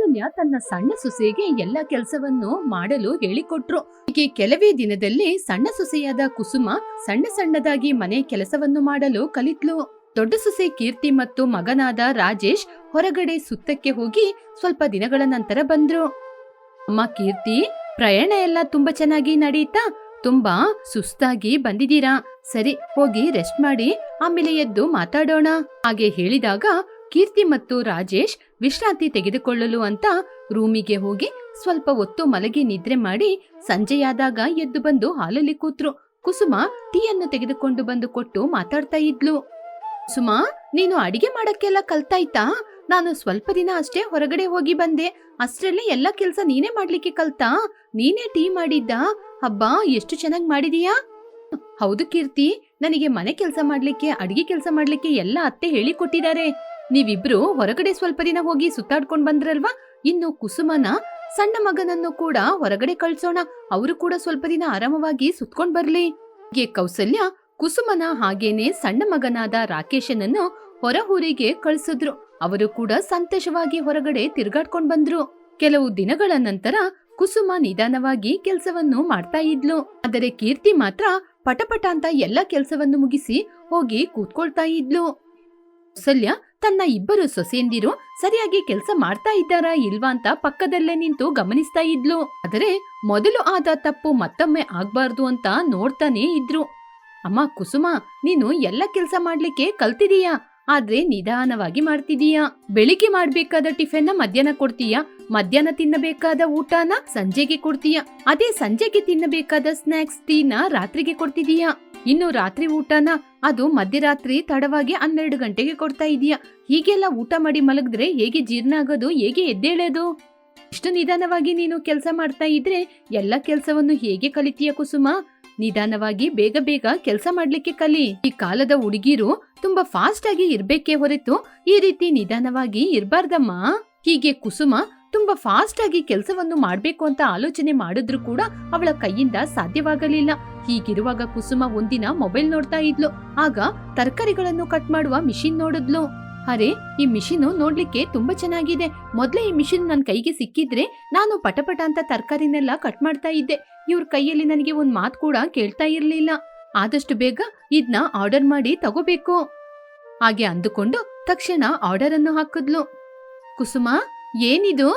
ಕೌಸಲ್ಯ ತನ್ನ ಸಣ್ಣ ಸೊಸೆಗೆ ಎಲ್ಲ ಕೆಲಸವನ್ನು ಮಾಡಲು ಹೇಳಿಕೊಟ್ರು. ಹೀಗೆ ಕೆಲವೇ ದಿನದಲ್ಲಿ ಸಣ್ಣ ಸೊಸೆಯಾದ ಕುಸುಮ ಸಣ್ಣ ಸಣ್ಣದಾಗಿ ಮನೆ ಕೆಲಸವನ್ನು ಮಾಡಲು ಕಲಿತ್ಲು. ದೊಡ್ಡ ಸೊಸೆ ಕೀರ್ತಿ ಮತ್ತು ಮಗನಾದ ರಾಜೇಶ್ ಹೊರಗಡೆ ಸುತ್ತಕ್ಕೆ ಹೋಗಿ ಸ್ವಲ್ಪ ದಿನಗಳ ನಂತರ ಬಂದ್ರು. ಅಮ್ಮ ಕೀರ್ತಿ, ಪ್ರಯಾಣ ಎಲ್ಲ ತುಂಬಾ ಚೆನ್ನಾಗಿ ನಡೀತಾ? ತುಂಬಾ ಸುಸ್ತಾಗಿ ಬಂದಿದ್ದೀರಾ, ಸರಿ ಹೋಗಿ ರೆಸ್ಟ್ ಮಾಡಿ ಆಮೇಲೆ ಎದ್ದು ಮಾತಾಡೋಣ. ಹಾಗೆ ಹೇಳಿದಾಗ ಕೀರ್ತಿ ಮತ್ತು ರಾಜೇಶ್ ವಿಶ್ರಾಂತಿ ತೆಗೆದುಕೊಳ್ಳಲು ಅಂತ ರೂಮಿಗೆ ಹೋಗಿ ಸ್ವಲ್ಪ ಹೊತ್ತು ಮಲಗಿ ನಿದ್ರೆ ಮಾಡಿ ಸಂಜೆಯಾದಾಗ ಎದ್ದು ಬಂದು ಹಾಲಲ್ಲಿ ಕೂತ್ರು. ಕುಸುಮ ಟೀಯನ್ನು ತೆಗೆದುಕೊಂಡು ಬಂದು ಕೊಟ್ಟು ಮಾತಾಡ್ತಾ ಇದ್ಲು. ಸುಮಾ, ನೀನು ಅಡಿಗೆ ಮಾಡಕ್ಕೆಲ್ಲ ಕಲ್ತಾಯ್ತಾ? ನಾನು ಸ್ವಲ್ಪ ದಿನ ಅಷ್ಟೇ ಹೊರಗಡೆ ಹೋಗಿ ಬಂದೆ, ಅಷ್ಟರಲ್ಲಿ ಎಲ್ಲ ಕೆಲ್ಸ ನೀನೇ ಮಾಡ್ಲಿಕ್ಕೆ ಕಲ್ತಾ? ನೀನೇ ಟೀ ಮಾಡಿದ್ದ? ಹಬ್ಬಾ, ಎಷ್ಟು ಚೆನ್ನಾಗಿ ಮಾಡಿದೀಯಾ? ಹೌದು ಕೀರ್ತಿ, ನನಗೆ ಮನೆ ಕೆಲಸ ಮಾಡ್ಲಿಕ್ಕೆ ಅಡಿಗೆ ಕೆಲಸ ಮಾಡ್ಲಿಕ್ಕೆ ಎಲ್ಲ ಅತ್ತೆ ಹೇಳಿಕೊಟ್ಟಿದ್ದಾರೆ. ನೀವಿಬ್ರು ಹೊರಗಡೆ ಸ್ವಲ್ಪ ದಿನ ಹೋಗಿ ಸುತ್ತಾಡ್ಕೊಂಡ್ ಬಂದ್ರಲ್ವಾ, ಇನ್ನು ಕುಸುಮನ ಸಣ್ಣ ಮಗನನ್ನು ಕೂಡ ಹೊರಗಡೆ ಕಳ್ಸೋಣ, ಅವರು ಕೂಡ ಸ್ವಲ್ಪ ದಿನ ಆರಾಮವಾಗಿ ಸುತ್ಕೊಂಡ್ ಬರ್ಲಿ. ಹೀಗೆ ಕೌಸಲ್ಯ ಕುಸುಮನ ಹಾಗೇನೆ ಸಣ್ಣ ಮಗನಾದ ರಾಕೇಶನನ್ನು ಹೊರ ಊರಿಗೆ ಕಳಿಸಿದ್ರು. ಅವರು ಕೂಡ ಸಂತೋಷವಾಗಿ ಹೊರಗಡೆ ತಿರ್ಗಾಡ್ಕೊಂಡ್ ಬಂದ್ರು. ಕೆಲವು ದಿನಗಳ ನಂತರ ಕುಸುಮ ನಿಧಾನವಾಗಿ ಕೆಲಸವನ್ನು ಮಾಡ್ತಾ ಇದ್ಲು. ಆದರೆ ಕೀರ್ತಿ ಮಾತ್ರ ಪಟಪಟ ಅಂತ ಎಲ್ಲ ಕೆಲಸವನ್ನು ಮುಗಿಸಿ ಹೋಗಿ ಕೂತ್ಕೊಳ್ತಾ ಇದ್ಲು. ಕೌಸಲ್ಯ ತನ್ನ ಇಬ್ಬರು ಸೊಸೆಯಂದಿರು ಸರಿಯಾಗಿ ಕೆಲಸ ಮಾಡ್ತಾ ಇದ್ದಾರಾ ಇಲ್ವಾ ಅಂತ ಪಕ್ಕದಲ್ಲೇ ನಿಂತು ಗಮನಿಸ್ತಾ ಇದ್ಲು. ಆದರೆ ಮೊದಲು ಆದ ತಪ್ಪು ಮತ್ತೊಮ್ಮೆ ಆಗ್ಬಾರ್ದು ಅಂತ ನೋಡ್ತಾನೆ ಇದ್ರು. ಅಮ್ಮ ಕುಸುಮ, ನೀನು ಎಲ್ಲ ಕೆಲಸ ಮಾಡ್ಲಿಕ್ಕೆ ಕಲ್ತಿದೀಯಾ, ಆದ್ರೆ ನಿಧಾನವಾಗಿ ಮಾಡ್ತಿದೀಯಾ. ಬೆಳಿಗ್ಗೆ ಮಾಡ್ಬೇಕಾದ ಟಿಫಿನ್ ಮಧ್ಯಾಹ್ನ ಕೊಡ್ತೀಯಾ, ಮಧ್ಯಾಹ್ನ ತಿನ್ನಬೇಕಾದ ಊಟನ ಸಂಜೆಗೆ ಕೊಡ್ತೀಯಾ, ಅದೇ ಸಂಜೆಗೆ ತಿನ್ನಬೇಕಾದ ಸ್ನಾಕ್ಸ್ ಟೀನ ರಾತ್ರಿಗೆ ಕೊಡ್ತಿದೀಯಾ. ಇನ್ನು ರಾತ್ರಿ ಊಟನ ಅದು ಮಧ್ಯರಾತ್ರಿ ತಡವಾಗಿ 12 ಗಂಟೆಗೆ ಕೊಡ್ತಾ ಇದೀಯಾ. ಹೀಗೆಲ್ಲ ಊಟ ಮಾಡಿ ಮಲಗಿದ್ರೆ ಹೇಗೆ ಜೀರ್ಣ ಆಗೋದು, ಹೇಗೆ ಎದ್ದೇಳೋದು? ಇಷ್ಟು ನಿಧಾನವಾಗಿ ನೀನು ಕೆಲಸ ಮಾಡ್ತಾ ಇದ್ರೆ ಎಲ್ಲ ಕೆಲಸವನ್ನು ಹೇಗೆ ಕಲಿತೀಯ ಕುಸುಮ? ನಿಧಾನವಾಗಿ ಬೇಗ ಬೇಗ ಕೆಲಸ ಮಾಡ್ಲಿಕ್ಕೆ ಕಲಿ. ಈ ಕಾಲದ ಹುಡುಗಿರು ತುಂಬಾ ಫಾಸ್ಟ್ ಆಗಿ ಇರ್ಬೇಕೇ ಹೊರತು ಈ ರೀತಿ ನಿಧಾನವಾಗಿ ಇರ್ಬಾರ್ದಮ್ಮ. ಹೀಗೆ ಕುಸುಮ ತುಂಬಾ ಫಾಸ್ಟ್ ಆಗಿ ಕೆಲಸವನ್ನು ಮಾಡ್ಬೇಕು ಅಂತ ಆಲೋಚನೆ ಮಾಡಿದ್ರು ಕೂಡ ಅವಳ ಕೈಯಿಂದ ಸಾಧ್ಯವಾಗಲಿಲ್ಲ. ಹೀಗಿರುವಾಗ ಕುಸುಮ ಒಂದಿನ ಮೊಬೈಲ್ ನೋಡ್ತಾ ಇದ್ಲು. ಆಗ ತರಕಾರಿಗಳನ್ನು ಕಟ್ ಮಾಡುವ ಮಿಷಿನ್ ನೋಡಿದ್ಲು. ಅರೆ, ಈ ಮಿಷಿನ್ ನೋಡ್ಲಿಕ್ಕೆ ತುಂಬಾ ಚೆನ್ನಾಗಿದೆ. ಮೊದ್ಲೇ ಈ ಮಿಷಿನ್ ನನ್ ಕೈಗೆ ಸಿಕ್ಕಿದ್ರೆ ನಾನು ಪಟಪಟ ಅಂತ ತರಕಾರಿನೆಲ್ಲ ಕಟ್ ಮಾಡ್ತಾ ಇದ್ದೆ. ಇವ್ರ ಕೈಯಲ್ಲಿ ನನಗೆ ಒಂದ್ ಮಾತು ಕೂಡ ಕೇಳ್ತಾ ಇರ್ಲಿಲ್ಲ. ಆದಷ್ಟು ಬೇಗ ಇದನ್ನ ಆರ್ಡರ್ ಮಾಡಿ ತಗೋಬೇಕು ಹಾಗೆ ಅಂದುಕೊಂಡು ತಕ್ಷಣ ಆರ್ಡರ್ ಅನ್ನು ಹಾಕಿದ್ಲು. ಕುಸುಮ, ಏನಿದು?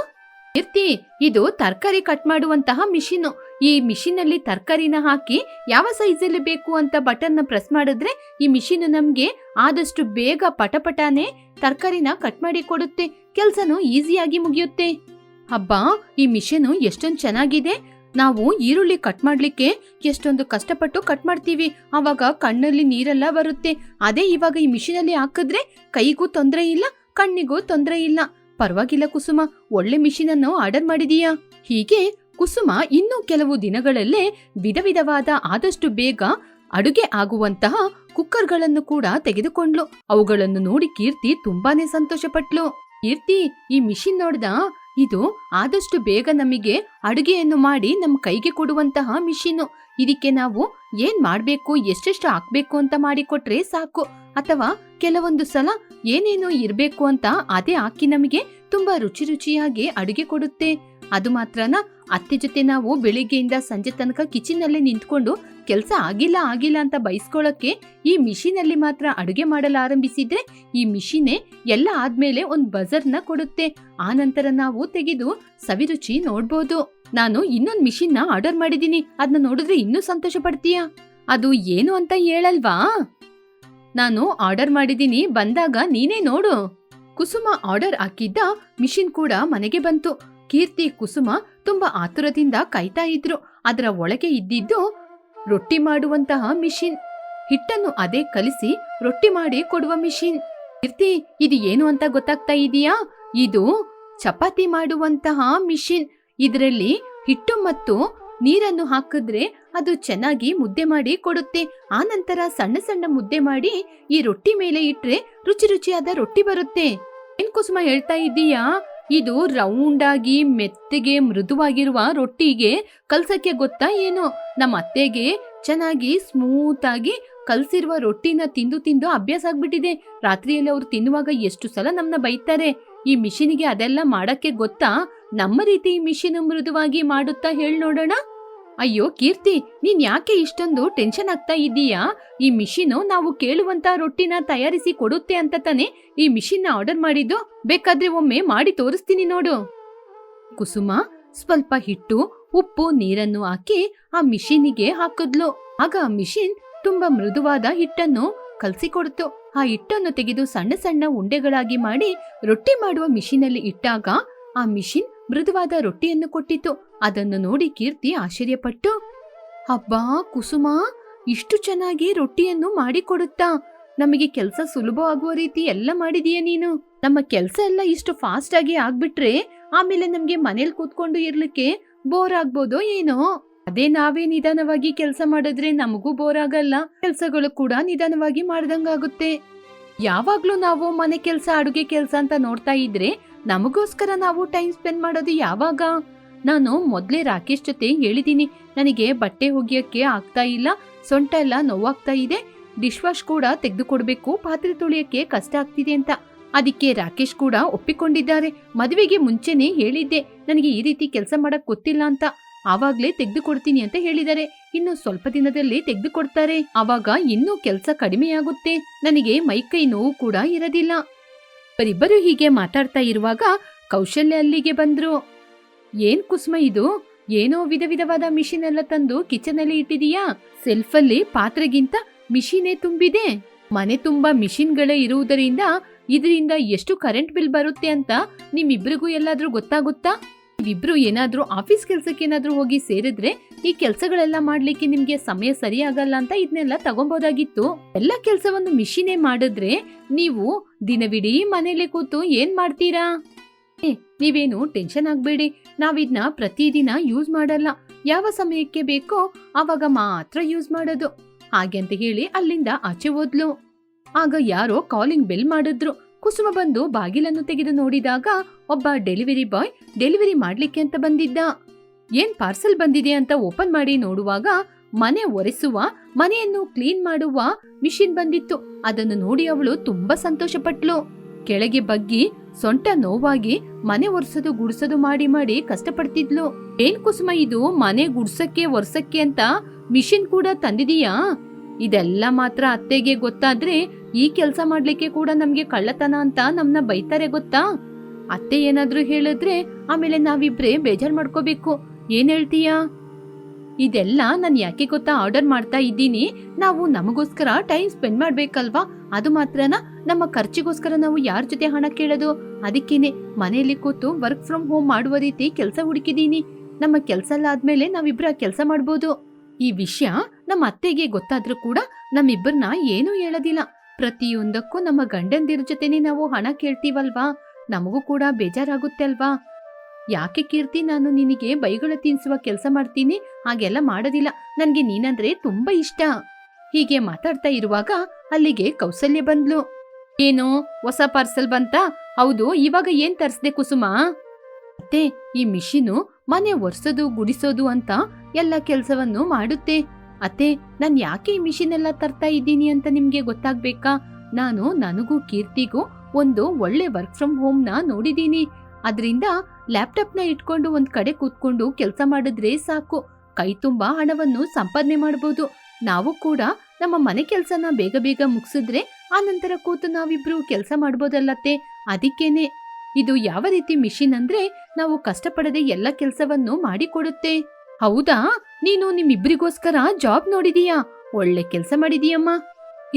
ಕೀರ್ತಿ, ಇದು ತರಕಾರಿ ಕಟ್ ಮಾಡುವಂತಹ ಮಿಷಿನ್. ಈ ಮಿಷಿನ್ ಅಲ್ಲಿ ತರಕಾರಿನ ಹಾಕಿ ಯಾವ ಸೈಜಲ್ಲಿ ಬೇಕು ಅಂತ ಬಟನ್ ನ ಪ್ರೆಸ್ ಮಾಡಿದ್ರೆ ಈ ಮಿಷಿನ್ ನಮ್ಗೆ ಆದಷ್ಟು ಬೇಗ ಪಟಪಟಾನೆ ತರಕಾರಿನ ಕಟ್ ಮಾಡಿ ಕೊಡುತ್ತೆ. ಕೆಲ್ಸನೂ ಈಸಿಯಾಗಿ ಮುಗಿಯುತ್ತೆ. ಹಬ್ಬಾ, ಈ ಮಿಷಿನ್ ಎಷ್ಟೊಂದು ಚೆನ್ನಾಗಿದೆ. ನಾವು ಈರುಳ್ಳಿ ಕಟ್ ಮಾಡ್ಲಿಕ್ಕೆ ಎಷ್ಟೊಂದು ಕಷ್ಟಪಟ್ಟು ಕಟ್ ಮಾಡ್ತೀವಿ, ಅವಾಗ ಕಣ್ಣಲ್ಲಿ ನೀರೆಲ್ಲ ಬರುತ್ತೆ. ಅದೇ ಇವಾಗ ಈ ಮಿಷಿನ್ ಅಲ್ಲಿ ಹಾಕಿದ್ರೆ ಕೈಗೂ ತೊಂದರೆ ಇಲ್ಲ, ಕಣ್ಣಿಗೂ ತೊಂದರೆ ಇಲ್ಲ. ಪರವಾಗಿಲ್ಲ ಕುಸುಮ, ಒಳ್ಳೆ ಮಿಷಿನ್ ಅನ್ನು ಆರ್ಡರ್ ಮಾಡಿದೀಯಾ. ಹೀಗೆ ಕುಸುಮ ಇನ್ನು ಕೆಲವು ದಿನಗಳಲ್ಲೇ ವಿಧ ವಿಧವಾದ ಆದಷ್ಟು ಬೇಗ ಅಡುಗೆ ಆಗುವಂತಹ ಕುಕ್ಕರ್ಗಳನ್ನು ಕೂಡ ತೆಗೆದುಕೊಂಡ್ಲು. ಅವುಗಳನ್ನು ನೋಡಿ ಕೀರ್ತಿ ತುಂಬಾನೇ ಸಂತೋಷ ಪಟ್ಲು. ಕೀರ್ತಿ, ಈ ಮಿಷಿನ್ ನೋಡ್ದ? ಇದು ಆದಷ್ಟು ಬೇಗ ನಮಗೆ ಅಡುಗೆಯನ್ನು ಮಾಡಿ ನಮ್ ಕೈಗೆ ಕೊಡುವಂತಹ ಮಿಷಿನ್. ಇದಕ್ಕೆ ನಾವು ಏನ್ ಮಾಡ್ಬೇಕು, ಎಷ್ಟೆಷ್ಟು ಹಾಕ್ಬೇಕು ಅಂತ ಮಾಡಿಕೊಟ್ರೆ ಸಾಕು. ಅಥವಾ ಕೆಲವೊಂದು ಸಲ ಏನೇನು ಇರ್ಬೇಕು ಅಂತ ಅದೇ ಹಾಕಿ ನಮಗೆ ತುಂಬಾ ರುಚಿ ರುಚಿಯಾಗಿ ಅಡುಗೆ ಕೊಡುತ್ತೆ. ಅದು ಮಾತ್ರನ, ಅತ್ತೆ ಜೊತೆ ನಾವು ಬೆಳಿಗ್ಗೆಯಿಂದ ಸಂಜೆ ತನಕ ಕಿಚನ್ ಅಲ್ಲೇ ನಿಂತ್ಕೊಂಡು ಕೆಲಸ ಆಗಿಲ್ಲ ಅಂತ ಬಯಸ್ಕೊಳ್ಳಕ್ಕೆ ಈ ಮಿಷಿನ್ ಅಲ್ಲಿ ಮಾತ್ರ ಅಡುಗೆ ಮಾಡಲು ಆರಂಭಿಸಿದ್ರೆ ಈ ಮಿಷಿನೇ ಎಲ್ಲ ಆದ್ಮೇಲೆ ಒಂದ್ ಬಜರ್ನ ಕೊಡುತ್ತೆ. ಆ ನಂತರ ನಾವು ತೆಗೆದು ಸವಿರುಚಿ ನೋಡ್ಬೋದು. ನಾನು ಇನ್ನೊಂದ್ ಮಿಷಿನ್ ನ ಆರ್ಡರ್ ಮಾಡಿದೀನಿ, ಅದನ್ನ ನೋಡಿದ್ರೆ ಇನ್ನೂ ಸಂತೋಷ ಪಡ್ತೀಯಾ? ಅದು ಏನು ಅಂತ ಹೇಳಲ್ವಾ? ನಾನು ಆರ್ಡರ್ ಮಾಡಿದೀನಿ, ಬಂದಾಗ ನೀನೇ ನೋಡು. ಕುಸುಮ ಆರ್ಡರ್ ಹಾಕಿದ್ದ ಮಿಷಿನ್ ಕೂಡ ಮನೆಗೆ ಬಂತು. ಕೀರ್ತಿ ಕುಸುಮ ತುಂಬಾ ಆತುರದಿಂದ ಕಾಯ್ತಾ ಇದ್ರು. ಅದರ ಒಳಗೆ ಇದ್ದಿದ್ದು ರೊಟ್ಟಿ ಮಾಡುವಂತಹ ಮಿಷಿನ್. ಹಿಟ್ಟನ್ನು ಅದೇ ಕಲಿಸಿ ರೊಟ್ಟಿ ಮಾಡಿ ಕೊಡುವ ಮಿಷಿನ್. ಕೀರ್ತಿ, ಇದು ಏನು ಅಂತ ಗೊತ್ತಾಗ್ತಾ ಇದೀಯಾ? ಇದು ಚಪಾತಿ ಮಾಡುವಂತಹ ಮಿಷಿನ್. ಇದರಲ್ಲಿ ಹಿಟ್ಟು ಮತ್ತು ನೀರನ್ನು ಹಾಕಿದ್ರೆ ಅದು ಚೆನ್ನಾಗಿ ಮುದ್ದೆ ಮಾಡಿ ಕೊಡುತ್ತೆ. ಆ ನಂತರ ಸಣ್ಣ ಸಣ್ಣ ಮುದ್ದೆ ಮಾಡಿ ಈ ರೊಟ್ಟಿ ಮೇಲೆ ಇಟ್ರೆ ರುಚಿ ರುಚಿಯಾದ ರೊಟ್ಟಿ ಬರುತ್ತೆ. ಏನ್ ಕುಸುಮ ಹೇಳ್ತಾ ಇದ್ದೀಯಾ? ಇದು ರೌಂಡ್ ಆಗಿ ಮೆತ್ತಗೆ ಮೃದುವಾಗಿರುವ ರೊಟ್ಟಿಗೆ ಕಲ್ಸಕ್ಕೆ ಗೊತ್ತಾ ಏನು? ನಮ್ಮ ಅತ್ತೆಗೆ ಚೆನ್ನಾಗಿ ಸ್ಮೂತ್ ಆಗಿ ಕಲ್ಸಿರುವ ರೊಟ್ಟಿನ ತಿಂದು ತಿಂದು ಅಭ್ಯಾಸ ಆಗ್ಬಿಟ್ಟಿದೆ. ರಾತ್ರಿಯಲ್ಲಿ ಅವ್ರು ತಿನ್ನುವಾಗ ಎಷ್ಟು ಸಲ ನಮ್ನ ಬೈತಾರೆ. ಈ ಮಿಷಿನಿಗೆ ಅದೆಲ್ಲ ಮಾಡಕ್ಕೆ ಗೊತ್ತಾ? ನಮ್ಮ ರೀತಿ ಈ ಮಿಷಿನ್ ಮೃದುವಾಗಿ ಮಾಡುತ್ತಾ ಹೇಳ್ ನೋಡೋಣ. ಅಯ್ಯೋ ಕೀರ್ತಿ, ನೀನ್ ಯಾಕೆ ಇಷ್ಟೊಂದು ಟೆನ್ಷನ್ ಆಗ್ತಾ ಇದ್ದೀಯಾ? ಈ ಮಿಷಿನು ನಾವು ಕೇಳುವಂತ ರೊಟ್ಟಿನ ತಯಾರಿಸಿ ಕೊಡುತ್ತೆ ಅಂತ ತಾನೆ ಈ ಮಿಷಿನ್ ಆರ್ಡರ್ ಮಾಡಿದ್ದು. ಬೇಕಾದ್ರೆ ಒಮ್ಮೆ ಮಾಡಿ ತೋರಿಸ್ತೀನಿ ನೋಡು. ಕುಸುಮ ಸ್ವಲ್ಪ ಹಿಟ್ಟು, ಉಪ್ಪು, ನೀರನ್ನು ಹಾಕಿ ಆ ಮಿಷಿನಿಗೆ ಹಾಕಿದ್ಲು. ಆಗ ಆ ಮಿಷಿನ್ ತುಂಬಾ ಮೃದುವಾದ ಹಿಟ್ಟನ್ನು ಕಲ್ಸಿಕೊಡ್ತು. ಆ ಹಿಟ್ಟನ್ನು ತೆಗೆದು ಸಣ್ಣ ಸಣ್ಣ ಉಂಡೆಗಳಾಗಿ ಮಾಡಿ ರೊಟ್ಟಿ ಮಾಡುವ ಮಿಷಿನಲ್ಲಿ ಇಟ್ಟಾಗ ಆ ಮಿಷಿನ್ ಮೃದುವಾದ ರೊಟ್ಟಿಯನ್ನು ಕೊಟ್ಟಿತು. ಅದನ್ನು ನೋಡಿ ಕೀರ್ತಿ ಆಶ್ಚರ್ಯಪಟ್ಟು, ಹಬ್ಬಾ ಕುಸುಮ, ಇಷ್ಟು ಚೆನ್ನಾಗಿ ರೊಟ್ಟಿಯನ್ನು ಮಾಡಿಕೊಡುತ್ತಾ? ನಮಗೆ ಕೆಲಸ ಸುಲಭವಾಗುವ ರೀತಿ ಎಲ್ಲ ಮಾಡಿದೀಯ ನೀನು. ನಮ್ಮ ಕೆಲಸ ಎಲ್ಲ ಇಷ್ಟು ಫಾಸ್ಟ್ ಆಗಿ ಆಗ್ಬಿಟ್ರೆ ಆಮೇಲೆ ನಮ್ಗೆ ಮನೇಲಿ ಕೂತ್ಕೊಂಡು ಇರ್ಲಿಕ್ಕೆ ಬೋರ್ ಆಗ್ಬೋದೋ ಏನೋ. ಅದೇ ನಾವೇ ನಿಧಾನವಾಗಿ ಕೆಲಸ ಮಾಡಿದ್ರೆ ನಮಗೂ ಬೋರ್ ಆಗಲ್ಲ, ಕೆಲ್ಸಗಳು ಕೂಡ ನಿಧಾನವಾಗಿ ಮಾಡ್ದಂಗಾಗುತ್ತೆ. ಯಾವಾಗ್ಲೂ ನಾವು ಮನೆ ಕೆಲಸ, ಅಡುಗೆ ಕೆಲಸ ಅಂತ ನೋಡ್ತಾ ಇದ್ರೆ ನಮಗೋಸ್ಕರ ನಾವು ಟೈಮ್ ಸ್ಪೆಂಡ್ ಮಾಡೋದು ಯಾವಾಗ? ನಾನು ಮೊದ್ಲೇ ರಾಕೇಶ್ ಜೊತೆ ಹೇಳಿದೀನಿ, ನನಗೆ ಬಟ್ಟೆ ಒಗೆಯಕ್ಕೆ ಆಗ್ತಾ ಇಲ್ಲ, ಸೊಂಟ ಎಲ್ಲ ನೋವಾಗ್ತಾ ಇದೆ, ಡಿಶ್ ವಾಶ್ ಕೂಡ ತೆಗೆದುಕೊಡ್ಬೇಕು, ಪಾತ್ರೆ ತೊಳೆಯಕ್ಕೆ ಕಷ್ಟ ಆಗ್ತಿದೆ ಅಂತ. ಅದಕ್ಕೆ ರಾಕೇಶ್ ಕೂಡ ಒಪ್ಪಿಕೊಂಡಿದ್ದಾರೆ. ಮದುವೆಗೆ ಮುಂಚೆನೆ ಹೇಳಿದ್ದೆ ನನಗೆ ಈ ರೀತಿ ಕೆಲಸ ಮಾಡಕ್ ಗೊತ್ತಿಲ್ಲ ಅಂತ. ಆವಾಗ್ಲೇ ತೆಗೆದುಕೊಡ್ತೀನಿ ಅಂತ ಹೇಳಿದ್ದಾರೆ. ಇನ್ನು ಸ್ವಲ್ಪ ದಿನದಲ್ಲಿ ತೆಗೆದುಕೊಡ್ತಾರೆ. ಆವಾಗ ಇನ್ನೂ ಕೆಲಸ ಕಡಿಮೆಯಾಗುತ್ತೆ, ನನಗೆ ಮೈಕೈ ನೋವು ಕೂಡ ಇರೋದಿಲ್ಲ. ಬರಿಬ್ಬರು ಹೀಗೆ ಮಾತಾಡ್ತಾ ಇರುವಾಗ ಕೌಶಲ್ಯ ಅಲ್ಲಿಗೆ ಬಂದ್ರು. ಏನ್ ಕುಸುಮ ಇದು? ಏನೋ ವಿಧ ವಿಧವಾದ ಮಿಷಿನ್ ಎಲ್ಲ ತಂದು ಕಿಚನ್ ಅಲ್ಲಿ ಇಟ್ಟಿದೀಯಾ? ಸೆಲ್ಫಲ್ಲಿ ಪಾತ್ರೆಗಿಂತ ಮಿಷಿನೇ ತುಂಬಿದೆ. ಮನೆ ತುಂಬಾ ಮಿಷಿನ್ಗಳೇ ಇರುವುದರಿಂದ ಇದರಿಂದ ಎಷ್ಟು ಕರೆಂಟ್ ಬಿಲ್ ಬರುತ್ತೆ ಅಂತ ನಿಮ್ಮಿಬ್ರಿಗೂ ಎಲ್ಲಾದ್ರೂ ಗೊತ್ತಾಗುತ್ತಾ? ನೀವಿಬ್ರು ಏನಾದ್ರೂ ಆಫೀಸ್ ಕೆಲ್ಸಕ್ಕೆ ಏನಾದ್ರೂ ಹೋಗಿ ಸೇರಿದ್ರೆ ಈ ಕೆಲ್ಸಗಳೆಲ್ಲ ಮಾಡ್ಲಿಕ್ಕೆ ನಿಮ್ಗೆ ಸಮಯ ಸರಿಯಾಗಲ್ಲ ಅಂತ ಇದನ್ನೆಲ್ಲ ತಗೊಬೋದಾಗಿತ್ತು. ಎಲ್ಲ ಕೆಲ್ಸವನ್ನು ಮಿಷಿನೇ ಮಾಡಿದ್ರೆ ನೀವು ದಿನವಿಡೀ ಮನೇಲಿ ಕೂತು ಏನ್ ಮಾಡ್ತೀರಾ? ನೀವೇನು ಟೆನ್ಷನ್ ಆಗ್ಬೇಡಿ, ನಾವಿದ್ನ ಪ್ರತಿದಿನ ಯೂಸ್ ಮಾಡಲ್ಲ, ಯಾವ ಸಮಯಕ್ಕೆ ಬೇಕೋ ಆವಾಗ ಮಾತ್ರ ಯೂಸ್ ಮಾಡೋದು ಹಾಗೆ ಅಂತ ಹೇಳಿ ಅಲ್ಲಿಂದ ಆಚೆ ಹೋದ್ಲು. ಆಗ ಯಾರೋ ಕಾಲಿಂಗ್ ಬೆಲ್ ಮಾಡಿದ್ರು. ಕುಸುಮ ಬಂದು ಬಾಗಿಲನ್ನು ತೆಗೆದು ನೋಡಿದಾಗ ಒಬ್ಬ ಡೆಲಿವರಿ ಬಾಯ್ ಡೆಲಿವರಿ ಮಾಡ್ಲಿಕ್ಕೆ ಅಂತ ಬಂದಿದ್ದ. ಏನ್ ಪಾರ್ಸಲ್ ಬಂದಿದೆ ಅಂತ ಓಪನ್ ಮಾಡಿ ನೋಡುವಾಗ ಮನೆ ಒರೆಸುವ, ಮನೆಯನ್ನು ಕ್ಲೀನ್ ಮಾಡುವ ಮಿಷಿನ್ ಬಂದಿತ್ತು. ಅದನ್ನು ನೋಡಿ ಅವಳು ತುಂಬಾ ಸಂತೋಷ ಪಟ್ಲು. ಕೆಳಗೆ ಬಗ್ಗಿ ಸೊಂಟ ನೋವಾಗಿ ಮನೆ ಒರೆಸೋದು ಗುಡ್ಸೋದು ಮಾಡಿ ಮಾಡಿ ಕಷ್ಟಪಡ್ತಿದ್ಲು. ಏನ್ ಕುಸುಮ ಇದು, ಮನೆ ಗುಡ್ಸಕ್ಕೆ ಒರ್ಸಕ್ಕೆ ಅಂತ ಮಿಷಿನ್ ಕೂಡ ತಂದಿದೀಯಾ? ಇದೆಲ್ಲ ಮಾತ್ರ ಅತ್ತೆಗೆ ಗೊತ್ತಾದ್ರೆ ಈ ಕೆಲ್ಸ ಮಾಡ್ಲಿಕ್ಕೆ ಕೂಡ ನಮ್ಗೆ ಕಳ್ಳತನ ಅಂತ ನಮ್ನ ಬೈತಾರೆ ಗೊತ್ತಾ? ಅತ್ತೆ ಏನಾದ್ರೂ ಹೇಳಿದ್ರೆ ಆಮೇಲೆ ನಾವಿಬ್ರೇ ಬೇಜಾರ್ ಮಾಡ್ಕೋಬೇಕು. ಏನ್ ಹೇಳ್ತೀಯಾ? ಇದೆಲ್ಲ ನಾನ್ ಯಾಕೆ ಗೊತ್ತಾ ಆರ್ಡರ್ ಮಾಡ್ತಾ ಇದ್ದೀನಿ, ನಾವು ನಮಗೋಸ್ಕರ ಟೈಮ್ ಸ್ಪೆಂಡ್ ಮಾಡ್ಬೇಕಲ್ವಾ? ಅದು ಮಾತ್ರನಾ, ನಮ್ಮ ಖರ್ಚಿಗೋಸ್ಕರ ನಾವು ಯಾರ ಜೊತೆ ಹಣ ಕೇಳೋದು? ಅದಕ್ಕೇನೆ ಮನೆಯಲ್ಲಿ ಕೂತು ವರ್ಕ್ ಫ್ರಮ್ ಹೋಮ್ ಮಾಡುವ ರೀತಿ ಕೆಲಸ ಹುಡುಕಿದೀನಿ. ನಮ್ಮ ಕೆಲ್ಸ ಎಲ್ಲ ಆದ್ಮೇಲೆ ನಾವಿಬ್ರ ಕೆಲಸ ಮಾಡ್ಬೋದು. ಈ ವಿಷಯ ನಮ್ಮ ಅತ್ತೆಗೆ ಗೊತ್ತಾದ್ರೂ ಕೂಡ ನಮ್ಮಿಬ್ಬರನ್ನ ಏನೂ ಹೇಳೋದಿಲ್ಲ. ಪ್ರತಿಯೊಂದಕ್ಕೂ ನಮ್ಮ ಗಂಡಂದಿರ ಜೊತೆನೆ ನಾವು ಹಣ ಕೇಳ್ತೀವಲ್ವಾ, ನಮಗೂ ಕೂಡ ಬೇಜಾರಾಗುತ್ತೆ ಅಲ್ವಾ? ಯಾಕೆ ಕೀರ್ತಿ, ನಾನು ನಿನಗೆ ಬೈಗಳ ತಿನ್ಸುವ ಕೆಲಸ ಮಾಡ್ತೀನಿ? ಹಾಗೆಲ್ಲ ಮಾಡೋದಿಲ್ಲ, ನನ್ಗೆ ನೀನಂದ್ರೆ ತುಂಬಾ ಇಷ್ಟ. ಹೀಗೆ ಮಾತಾಡ್ತಾ ಇರುವಾಗ ಅಲ್ಲಿಗೆ ಕೌಸಲ್ಯ ಬಂದ್ಲು. ಏನು ಹೊಸ ಪಾರ್ಸಲ್ ಬಂತಾ? ಹೌದು, ಇವಾಗ ಏನ್ ತರಿಸ್ದೆ ಕುಸುಮ? ಅತ್ತೆ, ಈ ಮಿಷಿನು ಮನೆ ಒರ್ಸೋದು ಗುಡಿಸೋದು ಅಂತ ಎಲ್ಲ ಕೆಲಸವನ್ನು ಮಾಡುತ್ತೆ. ಅತ್ತೆ, ನಾನ್ ಯಾಕೆ ಈ ಮಿಷಿನ್ ಎಲ್ಲ ತರ್ತಾ ಇದ್ದೀನಿ ಅಂತ ನಿಮ್ಗೆ ಗೊತ್ತಾಗ್ಬೇಕಾ? ನನಗೂ ಕೀರ್ತಿಗೂ ಒಂದು ಒಳ್ಳೆ ವರ್ಕ್ ಫ್ರಮ್ ಹೋಮ್ ನ ನೋಡಿದೀನಿ. ಅದರಿಂದ ಲ್ಯಾಪ್ಟಾಪ್ ನ ಇಟ್ಕೊಂಡು ಒಂದ್ ಕಡೆ ಕೂತ್ಕೊಂಡು ಕೆಲಸ ಮಾಡಿದ್ರೆ ಸಾಕು, ಕೈ ತುಂಬಾ ಹಣವನ್ನು ಸಂಪಾದನೆ ಮಾಡಬಹುದು. ನಾವು ಕೂಡ ನಮ್ಮ ಮನೆ ಕೆಲ್ಸನ ಬೇಗ ಬೇಗ ಮುಗಿಸಿದ್ರೆ ಆ ನಂತರ ಕೂತು ನಾವಿಬ್ರು ಕೆಲಸ ಮಾಡ್ಬೋದಲ್ಲತ್ತೆ. ಅದಕ್ಕೇನೆ ಇದು ಯಾವ ರೀತಿ ಮಿಷಿನ್ ಅಂದ್ರೆ ನಾವು ಕಷ್ಟಪಡದೆ ಎಲ್ಲ ಕೆಲಸವನ್ನು ಮಾಡಿಕೊಡುತ್ತೆ. ಹೌದಾ, ನೀನು ನಿಮ್ಮಿಬ್ರಿಗೋಸ್ಕರ ಜಾಬ್ ನೋಡಿದೀಯಾ? ಒಳ್ಳೆ ಕೆಲಸ ಮಾಡಿದೀಯಮ್ಮ.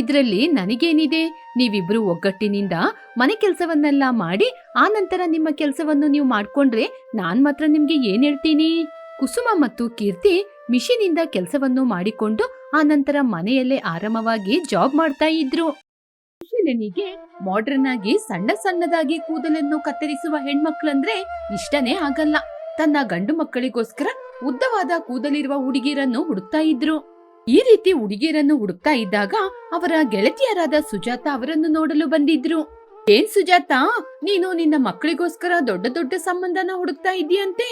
ಇದ್ರಲ್ಲಿ ನನಗೇನಿದೆ, ನೀವಿಬ್ರು ಒಗ್ಗಟ್ಟಿನಿಂದ ಮನೆ ಕೆಲಸವನ್ನೆಲ್ಲ ಮಾಡಿ ಆ ನಂತರ ನಿಮ್ಮ ಕೆಲಸವನ್ನು ನೀವು ಮಾಡ್ಕೊಂಡ್ರೆ ನಾನ್ ಮಾತ್ರ ನಿಮ್ಗೆ ಏನ್ ಹೇಳ್ತೀನಿ. ಕುಸುಮ ಮತ್ತು ಕೀರ್ತಿ ಮಿಷಿನ್ ಇಂದ ಕೆಲಸವನ್ನು ಮಾಡಿಕೊಂಡು ಆ ನಂತರ ಮನೆಯಲ್ಲೇ ಆರಾಮವಾಗಿ ಜಾಬ್ ಮಾಡ್ತಾ ಇದ್ರು. ಕುಶಲನಿಗೆ ಮಾಡ್ರನ್ ಆಗಿ ಸಣ್ಣ ಸಣ್ಣದಾಗಿ ಕೂದಲನ್ನು ಕತ್ತರಿಸುವ ಹೆಣ್ಮಕ್ಳಂದ್ರೆ ಇಷ್ಟನೇ ಆಗಲ್ಲ. ತನ್ನ ಗಂಡು ಮಕ್ಕಳಿಗೋಸ್ಕರ ಉದ್ದವಾದ ಕೂದಲಿರುವ ಹುಡುಗಿಯರನ್ನು ಹುಡುಕ್ತಾ ಇದ್ರು. ಈ ರೀತಿ ಹುಡುಗಿಯರನ್ನು ಹುಡುಕ್ತಾ ಇದ್ದಾಗ ಅವರ ಗೆಳತಿಯರಾದ ಸುಜಾತ ಅವರನ್ನು ನೋಡಲು ಬಂದಿದ್ರು. ಏನ್ ಸುಜಾತ, ನೀನು ನಿನ್ನ ಮಕ್ಕಳಿಗೋಸ್ಕರ ದೊಡ್ಡ ದೊಡ್ಡ ಸಂಬಂಧನ ಹುಡುಕ್ತಾ ಇದೀಯಂತೆ?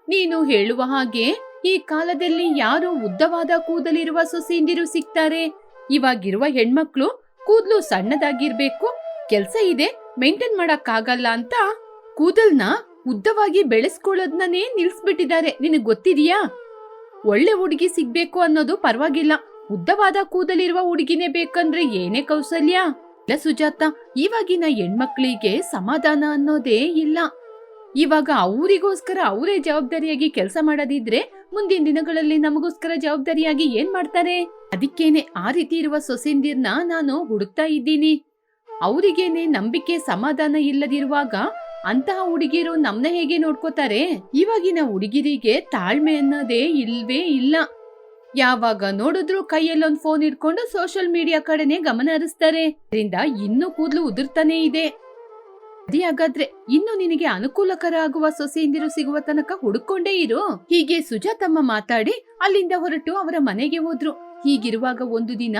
ನೀನು ಹೇಳುವ ಹಾಗೆ ಈ ಕಾಲದಲ್ಲಿ ಯಾರು ಉದ್ದವಾದ ಕೂದಲಿರುವ ಸೊಸೆಯಂದಿರು ಸಿಗ್ತಾರೆ? ಇವಾಗಿರುವ ಹೆಣ್ಮಕ್ಳು ಕೂದ್ಲು ಸಣ್ಣದಾಗಿರ್ಬೇಕು, ಕೆಲ್ಸ ಇದೆ, ಮೇಂಟೈನ್ ಮಾಡಕ್ಕಾಗಲ್ಲ ಅಂತ ಕೂದಲ್ನ ಉದ್ದವಾಗಿ ಬೆಳೆಸ್ಕೊಳ್ಳೋದನ್ನೇ ನಿಲ್ಸ್ಬಿಟ್ಟಿದ್ದಾರೆ. ನಿನಗ್ ಗೊತ್ತಿದೆಯಾ? ಒಳ್ಳೆ ಹುಡುಗಿ ಸಿಗ್ಬೇಕು ಅನ್ನೋದು ಪರವಾಗಿಲ್ಲ, ಉದ್ದವಾದ ಕೂದಲಿರುವ ಹುಡುಗಿನೇ ಬೇಕಂದ್ರೆ ಏನೇ ಕೌಸಲ್ಯ? ಇಲ್ಲ ಸುಜಾತ, ಇವಾಗಿನ ಹೆಣ್ಮಕ್ಳಿಗೆ ಸಮಾಧಾನ ಅನ್ನೋದೇ ಇಲ್ಲ. ಇವಾಗ ಅವರಿಗೋಸ್ಕರ ಅವರೇ ಜವಾಬ್ದಾರಿಯಾಗಿ ಕೆಲಸ ಮಾಡೋದಿದ್ರೆ ಮುಂದಿನ ದಿನಗಳಲ್ಲಿ ನಮಗೋಸ್ಕರ ಜವಾಬ್ದಾರಿಯಾಗಿ ಏನ್ ಮಾಡ್ತಾರೆ? ಅದಕ್ಕೇನೆ ಆ ರೀತಿ ಇರುವ ಸೊಸೆಂದಿರ್ನ ನಾನು ಹುಡುಕ್ತಾ ಇದ್ದೀನಿ. ಅವರಿಗೇನೆ ನಂಬಿಕೆ ಸಮಾಧಾನ ಇಲ್ಲದಿರುವಾಗ ಅಂತಹ ಹುಡುಗಿರು ನಮ್ನ ಹೇಗೆ ನೋಡ್ಕೋತಾರೆ? ಇವಾಗಿನ ಹುಡುಗಿರಿಗೆ ತಾಳ್ಮೆ ಅನ್ನೋದೇ ಇಲ್ವೇ ಇಲ್ಲ. ಯಾವಾಗ ನೋಡಿದ್ರು ಕೈಯಲ್ಲೊಂದು ಫೋನ್ ಇಟ್ಕೊಂಡು ಸೋಷಿಯಲ್ ಮೀಡಿಯಾ ಕಡೆನೆ ಗಮನ ಹರಿಸ್ತಾರೆ. ಇದರಿಂದ ಇನ್ನೂ ಕೂದಲು ಉದುರ್ತಾನೆ ಇದೆ. ಅದೇ ಹಾಗಾದ್ರೆ ಇನ್ನು ನಿನಗೆ ಅನುಕೂಲಕರ ಆಗುವ ಸೊಸೆಯಂದಿರು ಸಿಗುವ ತನಕ ಹುಡುಕೊಂಡೇ ಇರು. ಹೀಗೆ ಸುಜಾತಮ್ಮ ಮಾತಾಡಿ ಅಲ್ಲಿಂದ ಹೊರಟು ಅವರ ಮನೆಗೆ ಹೋದ್ರು. ಹೀಗಿರುವಾಗ ಒಂದು ದಿನ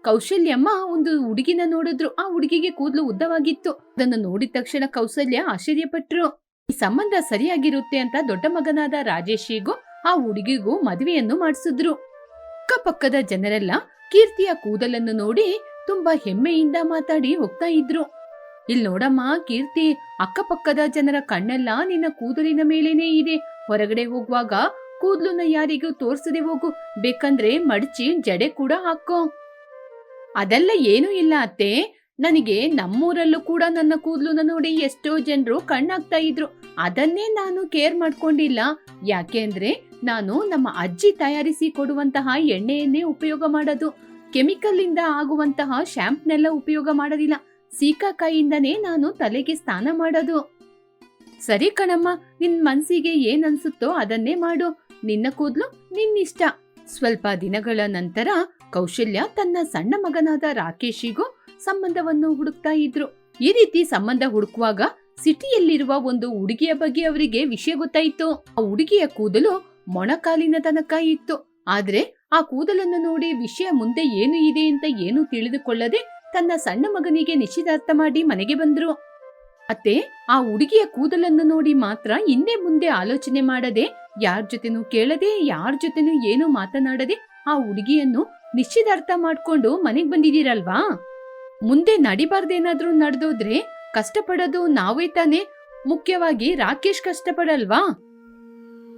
ಕೌಶಲ್ಯಮ್ಮ ಒಂದು ಹುಡುಗಿನ ನೋಡಿದ್ರು. ಆ ಹುಡುಗಿಗೆ ಕೂದಲು ಉದ್ದವಾಗಿತ್ತು. ಅದನ್ನು ನೋಡಿದ ತಕ್ಷಣ ಕೌಸಲ್ಯ ಆಶ್ಚರ್ಯಪಟ್ರು. ಈ ಸಂಬಂಧ ಸರಿಯಾಗಿರುತ್ತೆ ಅಂತ ದೊಡ್ಡ ಮಗನಾದ ರಾಜೇಶಿಗೂ ಆ ಹುಡುಗಿಗೂ ಮದುವೆಯನ್ನು ಮಾಡಿಸಿದ್ರು. ಅಕ್ಕಪಕ್ಕದ ಜನರೆಲ್ಲ ಕೀರ್ತಿಯ ಕೂದಲನ್ನು ನೋಡಿ ತುಂಬಾ ಹೆಮ್ಮೆಯಿಂದ ಮಾತಾಡಿ ಹೋಗ್ತಾ ಇದ್ರು. ಇಲ್ ನೋಡಮ್ಮ ಕೀರ್ತಿ, ಅಕ್ಕಪಕ್ಕದ ಜನರ ಕಣ್ಣೆಲ್ಲ ನಿನ್ನ ಕೂದಲಿನ ಮೇಲೇನೆ ಇದೆ. ಹೊರಗಡೆ ಹೋಗುವಾಗ ಕೂದಲನ್ನ ಯಾರಿಗೂ ತೋರ್ಸದೆ ಹೋಗು, ಬೇಕಂದ್ರೆ ಮಡಚಿ ಜಡೆ ಕೂಡ ಹಾಕೋ. ಅದೆಲ್ಲ ಏನೂ ಇಲ್ಲ ಅತ್ತೆ, ನನಗೆ ನಮ್ಮೂರಲ್ಲೂ ಕೂಡ ನನ್ನ ಕೂದಲನ್ನ ನೋಡಿ ಎಷ್ಟೋ ಜನರು ಕಣ್ಣಾಗ್ತಾ ಇದ್ರು. ಅದನ್ನೇ ನಾನು ಕೇರ್ ಮಾಡ್ಕೊಂಡಿಲ್ಲ. ಯಾಕೆ ಅಂದ್ರೆ ನಾನು ನಮ್ಮ ಅಜ್ಜಿ ತಯಾರಿಸಿ ಕೊಡುವಂತಹ ಎಣ್ಣೆಯನ್ನೇ ಉಪಯೋಗ ಮಾಡೋದು. ಕೆಮಿಕಲ್ ಇಂದ ಆಗುವಂತಹ ಶಾಂಪ್ನೆಲ್ಲ ಉಪಯೋಗ ಮಾಡೋದಿಲ್ಲ. ಸೀಕಾಕಾಯಿಂದನೇ ನಾನು ತಲೆಗೆ ಸ್ನಾನ ಮಾಡೋದು. ಸರಿ ಕಣಮ್ಮ, ನಿನ್ ಮನ್ಸಿಗೆ ಏನ್ ಅನ್ಸುತ್ತೋ ಅದನ್ನೇ ಮಾಡು. ನಿನ್ನ ಕೂದ್ಲು ನಿನ್ನಿಷ್ಟ. ಸ್ವಲ್ಪ ದಿನಗಳ ನಂತರ ಕೌಶಲ್ಯ ತನ್ನ ಸಣ್ಣ ಮಗನಾದ ರಾಕೇಶಿಗೂ ಸಂಬಂಧವನ್ನು ಹುಡುಕ್ತಾ ಇದ್ರು. ಈ ರೀತಿ ಸಂಬಂಧ ಹುಡುಕುವಾಗ ಸಿಟಿಯಲ್ಲಿರುವ ಒಂದು ಹುಡುಗಿಯ ಬಗ್ಗೆ ಅವರಿಗೆ ವಿಷಯ ಗೊತ್ತಾಯಿತು. ಆ ಹುಡುಗಿಯ ಕೂದಲು ಮೊಣಕಾಲಿನ ತನಕ ಇತ್ತು. ಆದ್ರೆ ಆ ಕೂದಲನ್ನು ನೋಡಿ ವಿಷಯ ಮುಂದೆ ಏನು ಇದೆ ಅಂತ ಏನು ತಿಳಿದುಕೊಳ್ಳದೆ ತನ್ನ ಸಣ್ಣ ಮಗನಿಗೆ ನಿಶ್ಚಿತಾರ್ಥ ಮಾಡಿ ಮನೆಗೆ ಬಂದ್ರು. ಅತ್ತೆ, ಆ ಹುಡುಗಿಯ ಕೂದಲನ್ನು ನೋಡಿ ಮಾತ್ರ ಹಿಂದೆ ಮುಂದೆ ಆಲೋಚನೆ ಮಾಡದೆ, ಯಾರ ಜೊತೆನೂ ಕೇಳದೆ, ಯಾರ ಜೊತೆನೂ ಏನು ಮಾತನಾಡದೆ ಆ ಹುಡುಗಿಯನ್ನು ನಿಶ್ಚಿತಾರ್ಥ ಮಾಡ್ಕೊಂಡು ಮನೆಗ್ ಬಂದಿದ್ದೀರಲ್ವಾ? ಮುಂದೆ ನಡಿಬಾರ್ದೇನಾದ್ರೂ ನಡೆದೋದ್ರೆ ಕಷ್ಟಪಡೋದು ನಾವೇ ತಾನೆ. ಮುಖ್ಯವಾಗಿ ರಾಕೇಶ್ ಕಷ್ಟಪಡಲ್ವಾ?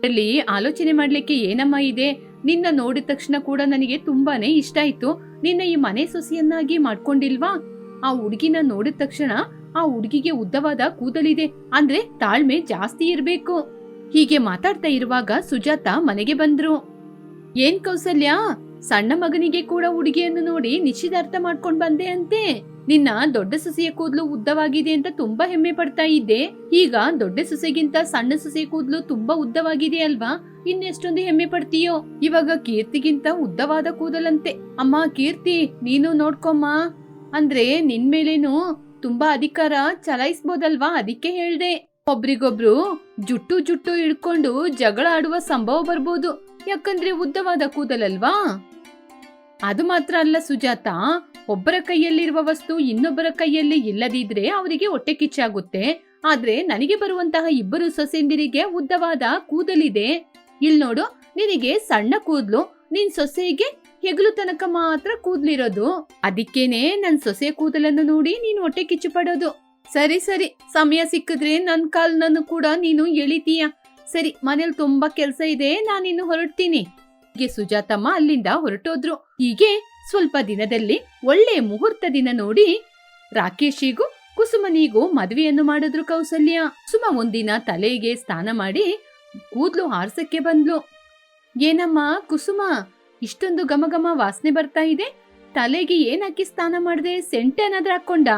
ಅಲ್ಲಿ ಆಲೋಚನೆ ಮಾಡ್ಲಿಕ್ಕೆ ಏನಮ್ಮ ಇದೆ? ನಿನ್ನ ನೋಡಿದ ತಕ್ಷಣ ಕೂಡ ನನಗೆ ತುಂಬಾನೇ ಇಷ್ಟ ಆಯ್ತು. ನಿನ್ನ ಈ ಮನೆ ಸೊಸೆಯನ್ನಾಗಿ ಮಾಡ್ಕೊಂಡಿಲ್ವಾ? ಆ ಹುಡುಗಿನ ನೋಡಿದ ತಕ್ಷಣ ಆ ಹುಡುಗಿಗೆ ಉದ್ದವಾದ ಕೂದಲಿದೆ ಅಂದ್ರೆ ತಾಳ್ಮೆ ಜಾಸ್ತಿ ಇರ್ಬೇಕು. ಹೀಗೆ ಮಾತಾಡ್ತಾ ಇರುವಾಗ ಸುಜಾತ ಮನೆಗೆ ಬಂದ್ರು. ಏನ್ ಕೌಸಲ್ಯ, ಸಣ್ಣ ಮಗನಿಗೆ ಕೂಡ ಹುಡುಗಿಯನ್ನು ನೋಡಿ ನಿಶ್ಚಿತಾರ್ಥ ಮಾಡ್ಕೊಂಡ್ ಬಂದೆ ಅಂತೆ. ನಿನ್ನ ದೊಡ್ಡ ಸೊಸೆಯ ಕೂದಲು ಉದ್ದವಾಗಿದೆ ಅಂತ ತುಂಬಾ ಹೆಮ್ಮೆ ಪಡ್ತಾ ಇದ್ದೆ. ಈಗ ದೊಡ್ಡ ಸೊಸೆಗಿಂತ ಸಣ್ಣ ಸೊಸೆಯ ಕೂದಲು ತುಂಬಾ ಉದ್ದವಾಗಿದೆ ಅಲ್ವಾ? ಇನ್ನೆಷ್ಟೊಂದು ಹೆಮ್ಮೆ ಪಡ್ತೀಯೋ. ಇವಾಗ ಕೀರ್ತಿಗಿಂತ ಉದ್ದವಾದ ಕೂದಲಂತೆ. ಅಮ್ಮ ಕೀರ್ತಿ, ನೀನು ನೋಡ್ಕೊಮ್ಮ. ಅಂದ್ರೆ ನಿನ್ ಮೇಲೇನು ತುಂಬಾ ಅಧಿಕಾರ ಚಲಾಯಿಸ್ಬೋದಲ್ವಾ? ಅದಕ್ಕೆ ಹೇಳ್ದೆ. ಒಬ್ರಿಗೊಬ್ರು ಜುಟ್ಟು ಜುಟ್ಟು ಹಿಡ್ಕೊಂಡು ಜಗಳ ಆಡುವ ಸಂಭವ ಬರ್ಬೋದು. ಯಾಕಂದ್ರೆ ಉದ್ದವಾದ ಕೂದಲಲ್ವಾ? ಅದು ಮಾತ್ರ ಅಲ್ಲ ಸುಜಾತ, ಒಬ್ಬರ ಕೈಯಲ್ಲಿರುವ ವಸ್ತು ಇನ್ನೊಬ್ಬರ ಕೈಯಲ್ಲಿ ಇಲ್ಲದಿದ್ರೆ ಅವರಿಗೆ ಹೊಟ್ಟೆ ಕಿಚ್ಚಾಗುತ್ತೆ. ಆದ್ರೆ ನನಗೆ ಬರುವಂತಹ ಇಬ್ಬರು ಸೊಸೆಂದಿರಿಗೆ ಉದ್ದವಾದ ಕೂದಲಿದೆ. ಇಲ್ ನೋಡು, ನಿನಗೆ ಸಣ್ಣ ಕೂದ್ಲು, ನಿನ್ ಸೊಸೆಗೆ ಹೆಗಲು ತನಕ ಮಾತ್ರ ಕೂದ್ಲಿರೋದು. ಅದಕ್ಕೇನೆ ನನ್ ಸೊಸೆ ಕೂದಲನ್ನು ನೋಡಿ ನೀನು ಹೊಟ್ಟೆ ಕಿಚ್ಚು ಪಡೋದು. ಸರಿ ಸರಿ, ಸಮಯ ಸಿಕ್ಕಿದ್ರೆ ನನ್ ಕಾಲ್ನನ್ನು ಕೂಡ ನೀನು ಎಳಿತೀಯ. ಸರಿ, ಮನೇಲಿ ತುಂಬಾ ಕೆಲ್ಸ ಇದೆ, ನಾನಿನ್ನು ಹೊರಡ್ತೀನಿ. ಹೀಗೆ ಸುಜಾತಮ್ಮ ಅಲ್ಲಿಂದ ಹೊರಟೋದ್ರು. ಹೀಗೆ ಸ್ವಲ್ಪ ದಿನದಲ್ಲಿ ಒಳ್ಳೆ ಮುಹೂರ್ತ ದಿನ ನೋಡಿ ರಾಕೇಶಿಗೂ ಕುಸುಮನಿಗೂ ಮದುವೆಯನ್ನು ಮಾಡಿದ್ರು ಕೌಸಲ್ಯ. ಕುಸುಮ ಒಂದಿನ ತಲೆಗೆ ಸ್ನಾನ ಮಾಡಿ ಕೂದ್ಲು ಹಾರ್ಸಕ್ಕೆ ಬಂದ್ಲು. ಏನಮ್ಮ ಕುಸುಮ, ಇಷ್ಟೊಂದು ಘಮಘಮ ವಾಸನೆ ಬರ್ತಾ ಇದೆ. ತಲೆಗೆ ಏನ್ ಹಾಕಿ ಸ್ನಾನ ಮಾಡ್ದೆ? ಸೆಂಟ್ ಏನಾದ್ರೂ ಹಾಕೊಂಡ?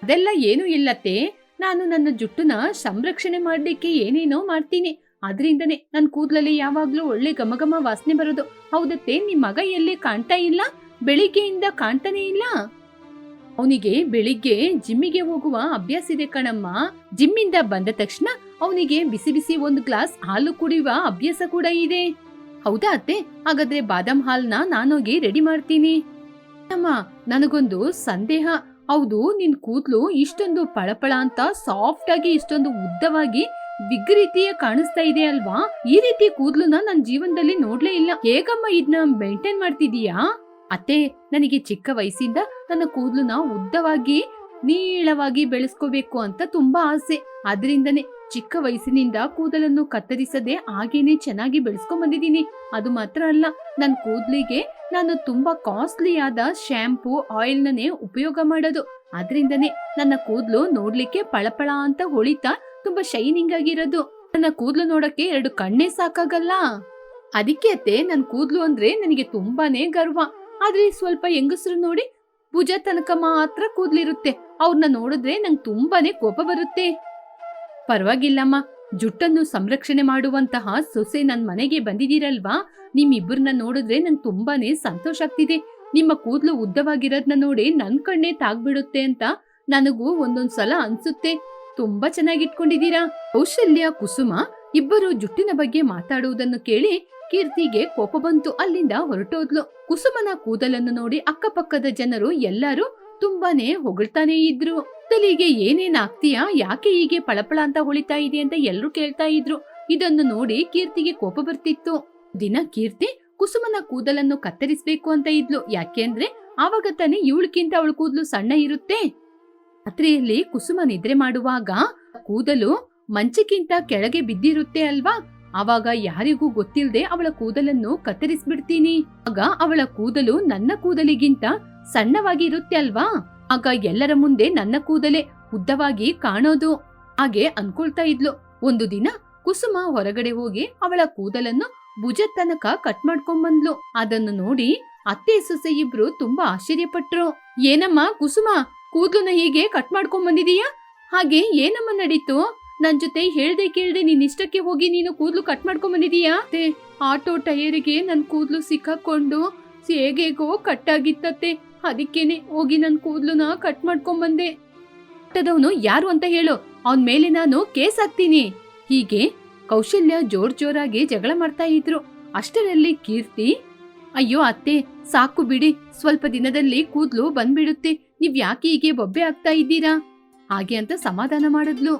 ಅದೆಲ್ಲ ಏನೂ ಇಲ್ಲತ್ತೆ, ನಾನು ನನ್ನ ಜುಟ್ಟನ್ನ ಸಂರಕ್ಷಣೆ ಮಾಡ್ಲಿಕ್ಕೆ ಏನೇನೋ ಮಾಡ್ತೀನಿ. ಅದ್ರಿಂದನೇ ನನ್ ಕೂದ್ಲಲ್ಲಿ ಯಾವಾಗ್ಲೂ ಒಳ್ಳೆ ಘಮಘಮ ವಾಸನೆ ಬರೋದು. ಹೌದತ್ತೆ, ನಿಮ್ ಮಗ ಎಲ್ಲಿ ಕಾಣ್ತಾ ಇಲ್ಲ? ಬೆಳಿಗ್ಗೆಯಿಂದ ಕಾಣ್ತಾನೆ ಇಲ್ಲ. ಅವನಿಗೆ ಬೆಳಿಗ್ಗೆ ಜಿಮ್ಮಿಗೆ ಹೋಗುವ ಅಭ್ಯಾಸ ಇದೆ ಕಣಮ್ಮ. ಜಿಮ್ಮಿಂದ ಬಂದ ತಕ್ಷಣ ಅವನಿಗೆ ಬಿಸಿ ಬಿಸಿ ಒಂದು ಗ್ಲಾಸ್ ಹಾಲು ಕುಡಿಯುವ ಅಭ್ಯಾಸ ಕೂಡ ಇದೆ. ಹೌದಾ ಅತ್ತೆ? ಹಾಗಾದ್ರೆ ಬಾದಾಮ್ ಹಾಲ್ನ ನಾನೋಗಿ ರೆಡಿ ಮಾಡ್ತೀನಿ. ಅಮ್ಮ, ನನಗೊಂದು ಸಂದೇಹ. ಹೌದು, ನಿನ್ ಕೂದ್ಲು ಇಷ್ಟೊಂದು ಪಳಪಳ ಅಂತ ಸಾಫ್ಟ್ ಆಗಿ ಇಷ್ಟೊಂದು ಉದ್ದವಾಗಿ ಬಿಗ್ ರೀತಿಯ ಕಾಣಿಸ್ತಾ ಇದೆ ಅಲ್ವಾ? ಈ ರೀತಿ ಕೂದ್ಲುನ ನನ್ ಜೀವನದಲ್ಲಿ ನೋಡ್ಲೇ ಇಲ್ಲ. ಹೇಗಮ್ಮ ಇದನ್ನ ಮೇಂಟೈನ್ ಮಾಡ್ತಿದೀಯಾ? ಅತ್ತೆ, ನನಗೆ ಚಿಕ್ಕ ವಯಸ್ಸಿಂದ ನನ್ನ ಕೂದ್ಲುನ ಉದ್ದವಾಗಿ ನೀಳವಾಗಿ ಬೆಳೆಸ್ಕೋಬೇಕು ಅಂತ ತುಂಬಾ ಆಸೆ. ಅದರಿಂದನೇ ಚಿಕ್ಕ ವಯಸ್ಸಿನಿಂದ ಕೂದಲನ್ನು ಕತ್ತರಿಸದೆ ಹಾಗೇನೆ ಚೆನ್ನಾಗಿ ಬೆಳೆಸ್ಕೊಂಡ್ ಬಂದಿದ್ದೀನಿ. ಅದು ಮಾತ್ರ ಅಲ್ಲ, ನನ್ ಕೂದ್ಲಿಗೆ ನಾನು ತುಂಬಾ ಕಾಸ್ಟ್ಲಿ ಆದ ಶ್ಯಾಂಪೂ ಆಯಿಲ್ ನನೇ ಉಪಯೋಗ ಮಾಡೋದು. ಅದರಿಂದನೇ ನನ್ನ ಕೂದ್ಲು ನೋಡ್ಲಿಕ್ಕೆ ಪಳಪಳ ಅಂತ ಹೊಳಿತಾ ತುಂಬಾ ಶೈನಿಂಗ್ ಆಗಿರೋದು. ನನ್ನ ಕೂದ್ಲು ನೋಡಕ್ಕೆ 2 ಕಣ್ಣೇ ಸಾಕಾಗಲ್ಲ. ಅದಕ್ಕೆ ಅತ್ತೆ, ನನ್ ಕೂದ್ಲು ಅಂದ್ರೆ ನನಗೆ ತುಂಬಾನೇ ಗರ್ವ. ಆದ್ರೆ ಸ್ವಲ್ಪ ಹೆಂಗಸರು ನೋಡಿ ಭುಜ ತನಕ ಮಾತ್ರ ಕೂದ್ಲಿರುತ್ತೆ, ಅವ್ರನ್ನ ನೋಡಿದ್ರೆ ನಂಗೆ ತುಂಬಾನೇ ಕೋಪ ಬರುತ್ತೆ. ಪರವಾಗಿಲ್ಲಮ್ಮ, ಜುಟ್ಟನ್ನು ಸಂರಕ್ಷಣೆ ಮಾಡುವಂತಹ ಸೊಸೆ ನನ್ ಮನೆಗೆ ಬಂದಿದ್ದೀರಲ್ವಾ, ನಿಮ್ಮಿಬ್ಬರನ್ನ ನೋಡಿದ್ರೆ ನಂಗೆ ತುಂಬಾನೇ ಸಂತೋಷ ಆಗ್ತಿದೆ. ನಿಮ್ಮ ಕೂದ್ಲು ಉದ್ದವಾಗಿರೋದ್ನ ನೋಡಿ ನನ್ ಕಣ್ಣೇ ತಾಗ್ಬಿಡುತ್ತೆ ಅಂತ ನನಗೂ ಒಂದೊಂದ್ಸಲ ಅನ್ಸುತ್ತೆ. ತುಂಬಾ ಚೆನ್ನಾಗಿಟ್ಕೊಂಡಿದ್ದೀರಾ. ಕೌಶಲ್ಯ, ಕುಸುಮ ಇಬ್ಬರು ಜುಟ್ಟಿನ ಬಗ್ಗೆ ಮಾತಾಡುವುದನ್ನು ಕೇಳಿ ಕೀರ್ತಿಗೆ ಕೋಪ ಬಂತು. ಅಲ್ಲಿಂದ ಹೊರಟೋದ್ಲು. ಕುಸುಮನ ಕೂದಲನ್ನು ನೋಡಿ ಅಕ್ಕಪಕ್ಕದ ಜನರು ಎಲ್ಲರೂ ತುಂಬಾನೇ ಹೊಗಳ್ತಾನೆ ಇದ್ರು. ಕೂದಲಿಗೆ ಏನೇನ್ ಆಗ್ತೀಯಾ, ಯಾಕೆ ಹೀಗೆ ಪಳಪಳ ಅಂತ ಹೊಳಿತಾ ಇದೆ ಅಂತ ಎಲ್ರು ಕೇಳ್ತಾ ಇದ್ರು. ಇದನ್ನು ನೋಡಿ ಕೀರ್ತಿಗೆ ಕೋಪ ಬರ್ತಿತ್ತು. ದಿನ ಕೀರ್ತಿ ಕುಸುಮನ ಕೂದಲನ್ನು ಕತ್ತರಿಸ್ಬೇಕು ಅಂತ ಇದ್ಲು. ಯಾಕೆಂದ್ರೆ ಆವಾಗ ತಾನೇ ಇವಳಕ್ಕಿಂತ ಅವಳ ಕೂದಲು ಸಣ್ಣ ಇರುತ್ತೆ. ರಾತ್ರಿಯಲ್ಲಿ ಕುಸುಮ ನಿದ್ರೆ ಮಾಡುವಾಗ ಕೂದಲು ಮಂಚಕ್ಕಿಂತ ಕೆಳಗೆ ಬಿದ್ದಿರುತ್ತೆ ಅಲ್ವಾ, ಆವಾಗ ಯಾರಿಗೂ ಗೊತ್ತಿಲ್ಲದೆ ಅವಳ ಕೂದಲನ್ನು ಕತ್ತರಿಸ್ಬಿಡ್ತೀನಿ. ಆಗ ಅವಳ ಕೂದಲು ನನ್ನ ಕೂದಲಿಗಿಂತ ಸಣ್ಣವಾಗಿ ಇರುತ್ತೆ ಅಲ್ವಾ, ಆಗ ಎಲ್ಲರ ಮುಂದೆ ನನ್ನ ಕೂದಲೇ ಉದ್ದವಾಗಿ ಕಾಣೋದು. ಹಾಗೆ ಅನ್ಕೊಳ್ತಾ ಇದ್ಲು. ಒಂದು ದಿನ ಕುಸುಮ ಹೊರಗಡೆ ಹೋಗಿ ಅವಳ ಕೂದಲನ್ನು ಭುಜ ತನಕ ಕಟ್ ಮಾಡ್ಕೊಂಡ್ಬಂದ್ಲು. ಅದನ್ನು ನೋಡಿ ಅತ್ತೆ ಸೊಸೆ ಇಬ್ರು ತುಂಬಾ ಆಶ್ಚರ್ಯಪಟ್ರು. ಏನಮ್ಮ ಕುಸುಮ, ಕೂದಲನ್ನ ಹೀಗೆ ಕಟ್ ಮಾಡ್ಕೊಂಡ್ ಬಂದಿದೀಯಾ? ಹಾಗೆ ಏನಮ್ಮ ನಡೀತು? ನನ್ ಜೊತೆ ಹೇಳ್ದೆ ಕೇಳ್ದೆ ನಿನ್ ಇಷ್ಟಕ್ಕೆ ಹೋಗಿ ನೀನು ಕೂದ್ಲು ಕಟ್ ಮಾಡ್ಕೊಂಡ್ ಬಂದಿದೀಯಾ? ಆಟೋ ಟೈರಿಗೆ ನನ್ ಕೂದ್ಲು ಸಿಕ್ಕಾಕೊಂಡು ಹೇಗೇಗೋ ಕಟ್ಟಾಗಿತ್ತತ್ತೆ. ಅದಕ್ಕೇನೆ ಹೋಗಿ ನನ್ ಕೂದ್ಲುನ ಕಟ್ ಮಾಡ್ಕೊಂಡ್ ಬಂದೆ. ಆಟೋದವನು ಯಾರು ಅಂತ ಹೇಳು, ಅವನ್ ಮೇಲೆ ನಾನು ಕೇಸ್ ಹಾಕ್ತೀನಿ. ಹೀಗೆ ಕೌಶಲ್ಯ ಜೋರಾಗಿ ಜಗಳ ಮಾಡ್ತಾ ಇದ್ರು. ಅಷ್ಟರಲ್ಲಿ ಕೀರ್ತಿ, ಅಯ್ಯೋ ಅತ್ತೆ ಸಾಕು ಬಿಡಿ, ಸ್ವಲ್ಪ ದಿನದಲ್ಲಿ ಕೂದ್ಲು ಬಂದ್ಬಿಡುತ್ತೆ, ನೀವ್ ಯಾಕೆ ಹೀಗೆ ಬೊಬ್ಬೆ ಆಗ್ತಾ ಇದ್ದೀರಾ ಹಾಗೆ ಅಂತ ಸಮಾಧಾನ ಮಾಡಿದ್ಲು.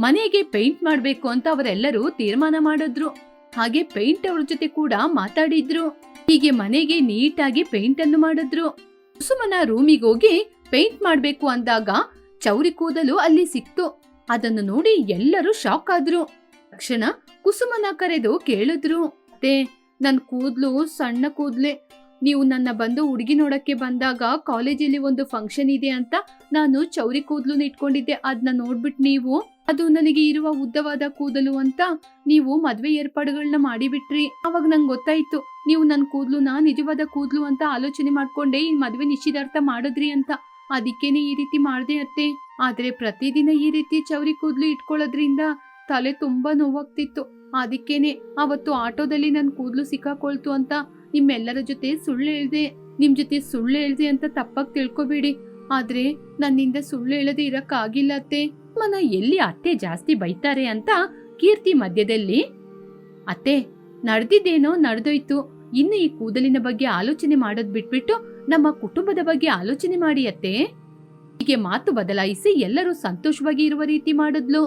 ಮನೆಗೆ ಪೇಂಟ್ ಮಾಡ್ಬೇಕು ಅಂತ ಅವರೆಲ್ಲರೂ ತೀರ್ಮಾನ ಮಾಡಿದ್ರು. ಹಾಗೆ ಪೇಂಟ್ ಅವ್ರ ಜೊತೆ ಕೂಡ ಮಾತಾಡಿದ್ರು. ಹೀಗೆ ಮನೆಗೆ ನೀಟಾಗಿ ಪೇಂಟ್ ಅನ್ನು ಮಾಡಿದ್ರು. ಕುಸುಮನ ರೂಮಿಗೆ ಹೋಗಿ ಪೇಂಟ್ ಮಾಡ್ಬೇಕು ಅಂದಾಗ ಚೌರಿ ಕೂದಲು ಅಲ್ಲಿ ಸಿಕ್ತು. ಅದನ್ನು ನೋಡಿ ಎಲ್ಲರೂ ಶಾಕ್ ಆದ್ರು. ತಕ್ಷಣ ಕುಸುಮನ ಕರೆದು ಕೇಳಿದ್ರು, ಅತ್ತೆ ನನ್ ಕೂದ್ಲು ಸಣ್ಣ ಕೂದ್ಲೆ, ನೀವು ನನ್ನ ಬಂದು ಹುಡುಗಿ ನೋಡಕ್ಕೆ ಬಂದಾಗ ಕಾಲೇಜಲ್ಲಿ ಒಂದು ಫಂಕ್ಷನ್ ಇದೆ ಅಂತ ನಾನು ಚೌರಿ ಕೂದ್ಲು ಇಟ್ಕೊಂಡಿದ್ದೆ. ಅದನ್ನ ನೋಡ್ಬಿಟ್ಟು ನೀವು ಅದು ನನಗೆ ಇರುವ ಉದ್ದವಾದ ಕೂದಲು ಅಂತ ನೀವು ಮದ್ವೆ ಏರ್ಪಾಡುಗಳನ್ನ ಮಾಡಿಬಿಟ್ರಿ. ಅವಾಗ ನಂಗೆ ಗೊತ್ತಾಯ್ತು ನೀವು ನನ್ ಕೂದ್ಲುನ ನಿಜವಾದ ಕೂದ್ಲು ಅಂತ ಆಲೋಚನೆ ಮಾಡ್ಕೊಂಡೆ ಈ ಮದ್ವೆ ನಿಶ್ಚಿತಾರ್ಥ ಮಾಡಿದ್ರಿ ಅಂತ. ಅದಕ್ಕೇನೆ ಈ ರೀತಿ ಮಾಡ್ದೆ ಅತ್ತೆ. ಆದ್ರೆ ಪ್ರತಿದಿನ ಈ ರೀತಿ ಚೌರಿ ಕೂದ್ಲು ಇಟ್ಕೊಳ್ಳೋದ್ರಿಂದ ತಲೆ ತುಂಬಾ ನೋವಾಗ್ತಿತ್ತು. ಅದಕ್ಕೇನೆ ಅವತ್ತು ಆಟೋದಲ್ಲಿ ನನ್ ಕೂದ್ಲು ಸಿಕ್ಕಾಕೊಳ್ತು ಅಂತ ನಿಮ್ಮೆಲ್ಲರ ಜೊತೆ ಸುಳ್ಳು ಹೇಳ್ದೆ. ನಿಮ್ ಜೊತೆ ಸುಳ್ಳು ಹೇಳ್ದೆ ಅಂತ ತಪ್ಪಾಗಿ ತಿಳ್ಕೊಬೇಡಿ. ಆದ್ರೆ ನನ್ನಿಂದ ಸುಳ್ಳು ಹೇಳದೆ ಇರಕ್ ಆಗಿಲ್ಲ ಅತ್ತೆ. ಮನ ಎಲ್ಲಿ ಅತ್ತೆ ಜಾಸ್ತಿ ಬೈತಾರೆ ಅಂತ ಕೀರ್ತಿ ಮಧ್ಯದಲ್ಲಿ, ಅತ್ತೆ ನಡೆದಿದ್ದೇನೋ ನಡೆದೋಯ್ತು, ಇನ್ನು ಈ ಕೂದಲಿನ ಬಗ್ಗೆ ಆಲೋಚನೆ ಮಾಡೋದ್ ಬಿಟ್ಬಿಟ್ಟು ನಮ್ಮ ಕುಟುಂಬದ ಬಗ್ಗೆ ಆಲೋಚನೆ ಮಾಡಿ ಅತ್ತೆ. ಹೀಗೆ ಮಾತು ಬದಲಾಯಿಸಿ ಎಲ್ಲರೂ ಸಂತೋಷವಾಗಿ ಇರುವ ರೀತಿ ಮಾಡಿದ್ಲು.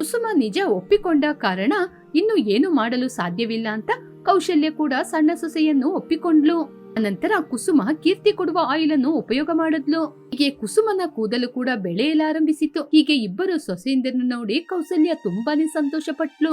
ಕುಸುಮ ನಿಜ ಒಪ್ಪಿಕೊಂಡ ಕಾರಣ ಇನ್ನು ಏನು ಮಾಡಲು ಸಾಧ್ಯವಿಲ್ಲ ಅಂತ ಕೌಶಲ್ಯ ಕೂಡ ಸಣ್ಣ ಸೊಸೆಯನ್ನು ಒಪ್ಪಿಕೊಂಡ್ಲು. ನಂತರ ಕುಸುಮ ಕೀರ್ತಿ ಕೊಡುವ ಆಯಿಲ್ ಅನ್ನು ಉಪಯೋಗ ಮಾಡಿದ್ಲು. ಹೀಗೆ ಕುಸುಮನ ಕೂದಲು ಕೂಡ ಬೆಳೆಯಲಾರಂಭಿಸಿತು. ಹೀಗೆ ಇಬ್ಬರು ಸೊಸೆಯಂದನ್ನು ನೋಡಿ ಕೌಸಲ್ಯ ತುಂಬಾನೇ ಸಂತೋಷ ಪಟ್ಲು.